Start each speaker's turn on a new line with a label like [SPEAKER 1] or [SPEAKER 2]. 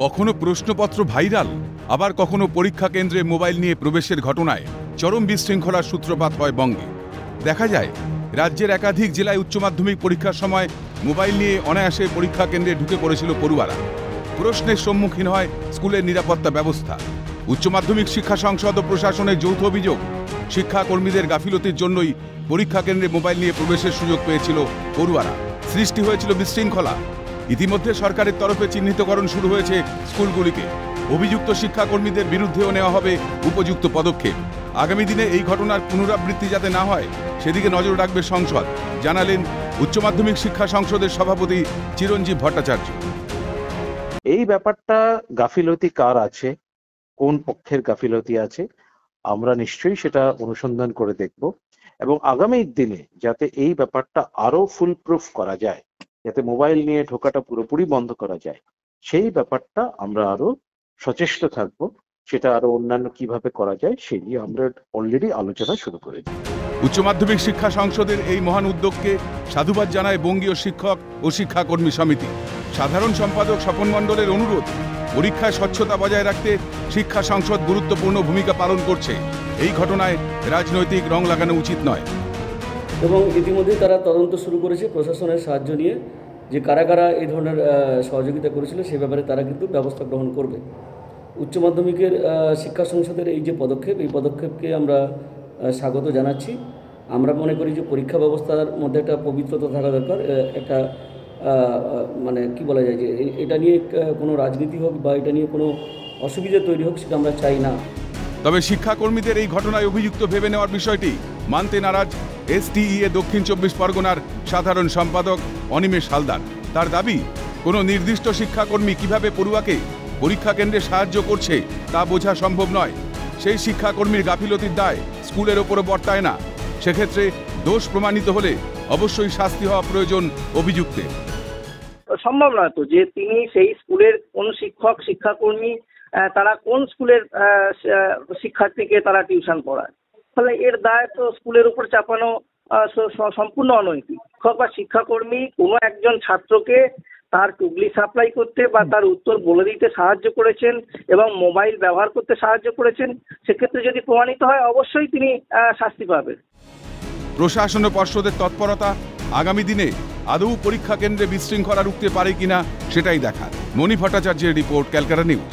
[SPEAKER 1] কখনো প্রশ্নপত্র ভাইরাল, আবার কখনো পরীক্ষা কেন্দ্রে মোবাইল নিয়ে প্রবেশের ঘটনায় চরম বিশৃঙ্খলার সূত্রপাত হয় বঙ্গে। দেখা যায় রাজ্যের একাধিক জেলায় উচ্চ মাধ্যমিক পরীক্ষার সময় মোবাইল নিয়ে অনায়াসে পরীক্ষা কেন্দ্রে ঢুকে পড়েছিল পড়ুয়ারা। প্রশ্নের সম্মুখীন হয় স্কুলের নিরাপত্তা ব্যবস্থা। উচ্চ মাধ্যমিক শিক্ষা সংসদ ও প্রশাসনের যৌথ অভিযোগ, শিক্ষাকর্মীদের গাফিলতির জন্যই পরীক্ষা কেন্দ্রে মোবাইল নিয়ে প্রবেশের সুযোগ পেয়েছিল পড়ুয়ারা। সৃষ্টি হয়েছিল বিশৃঙ্খলা। ইতিমধ্যে সরকারের তরফে চিহ্নিতকরণ শুরু হয়েছে স্কুলগুলিকে। অভিযুক্ত শিক্ষাকর্মীদের বিরুদ্ধেও নেওয়া হবে উপযুক্ত পদক্ষেপ। আগামী দিনে এই ঘটনার পুনরাবৃত্তি যাতে না হয় সেদিকে নজর রাখবে সংসদ, জানালেন উচ্চ মাধ্যমিক শিক্ষা সংসদের সভাপতি চিরঞ্জীব ভট্টাচার্য।
[SPEAKER 2] এই ব্যাপারটা গাফিলতি কার আছে, কোন পক্ষের গাফিলতি আছে, আমরা নিশ্চয়ই সেটা অনুসন্ধান করে দেখব এবং আগামী দিনে যাতে এই ব্যাপারটা আরো ফুল প্রুফ করা যায়, যাতে মোবাইল নিয়ে ঢোকাটা পুরোপুরি বন্ধ করা যায়, সেই ব্যাপারটা আমরা আরো সচেষ্ট থাকব। সেটা আরো অন্যান্য কিভাবে করা যায় সেই নিয়ে আমরা অলরেডি আলোচনা শুরু করেছি।
[SPEAKER 1] উচ্চ মাধ্যমিক শিক্ষা সংসদের এই মহান উদ্যোগকে সাধুবাদ জানায় বঙ্গীয় শিক্ষক ও শিক্ষাকর্মী সমিতি। সাধারণ সম্পাদক স্বপন মণ্ডলের অনুরোধ, পরীক্ষায় স্বচ্ছতা বজায় রাখতে শিক্ষা সংসদ গুরুত্বপূর্ণ ভূমিকা পালন করছে। এই ঘটনায় রাজনৈতিক রং লাগানো উচিত নয়।
[SPEAKER 3] এবং ইতিমধ্যেই তারা তদন্ত শুরু করেছে প্রশাসনের সাহায্য নিয়ে, যে কারা কারা এই ধরনের সহযোগিতা করেছিল সে ব্যাপারে তারা কিন্তু ব্যবস্থা গ্রহণ করবে। উচ্চ মাধ্যমিকের শিক্ষা সংসদের এই যে পদক্ষেপ, এই পদক্ষেপকে আমরা স্বাগত জানাচ্ছি। আমরা মনে করি যে পরীক্ষা ব্যবস্থার মধ্যে একটা পবিত্রতা থাকা দরকার। একটা মানে কি বলা যায় যে এটা নিয়ে কোনো রাজনীতি হোক বা এটা নিয়ে কোনো অসুবিধা তৈরি হোক সেটা আমরা চাই না।
[SPEAKER 1] তবে শিক্ষাকর্মীদের এই ঘটনায় অভিযুক্ত ভেবে নেওয়ার বিষয়টি মানতে নারাজ STEA দক্ষিণ 24 পরগনার সাধারণ সম্পাদক অনিমেষ হালদার। তার দাবি, কোনো নির্দিষ্ট শিক্ষাকর্মী কিভাবে পড়ুয়াকে পরীক্ষা কেন্দ্রে সাহায্য করছে তা বোঝা সম্ভব নয়। সেই শিক্ষাকর্মীর গাফিলতির দায় স্কুলের ওপরও বর্তায় না। সেক্ষেত্রে দোষ প্রমাণিত হলে অবশ্যই শাস্তি হওয়া প্রয়োজন অভিযুক্তের।
[SPEAKER 4] সম্ভব নয় তো যে তিনি সেই স্কুলের কোন শিক্ষক শিক্ষাকর্মী তারা কোন স্কুলের শিক্ষার্থীকে তারা টিউশন পড়ায়, ফলে এর দায় তো স্কুলের উপর চাপানো সম্পূর্ণ অনৈতিক। শিক্ষক বা শিক্ষাকর্মী কোনো একজন ছাত্রকে তার টুগলি সাপ্লাই করতে বা তার উত্তর বলে দিতে সাহায্য করেছেন এবং মোবাইল ব্যবহার করতে সাহায্য করেছেন, সেক্ষেত্রে যদি প্রমাণিত হয় অবশ্যই তিনি শাস্তি পাবেন।
[SPEAKER 1] প্রশাসন ও পর্ষদের তৎপরতা আগামী দিনে আদৌ পরীক্ষা কেন্দ্রে বিশৃঙ্খলা রুখতে পারে কিনা সেটাই দেখার। মণি ভট্টাচার্যের রিপোর্ট, ক্যালকাটা নিউজ।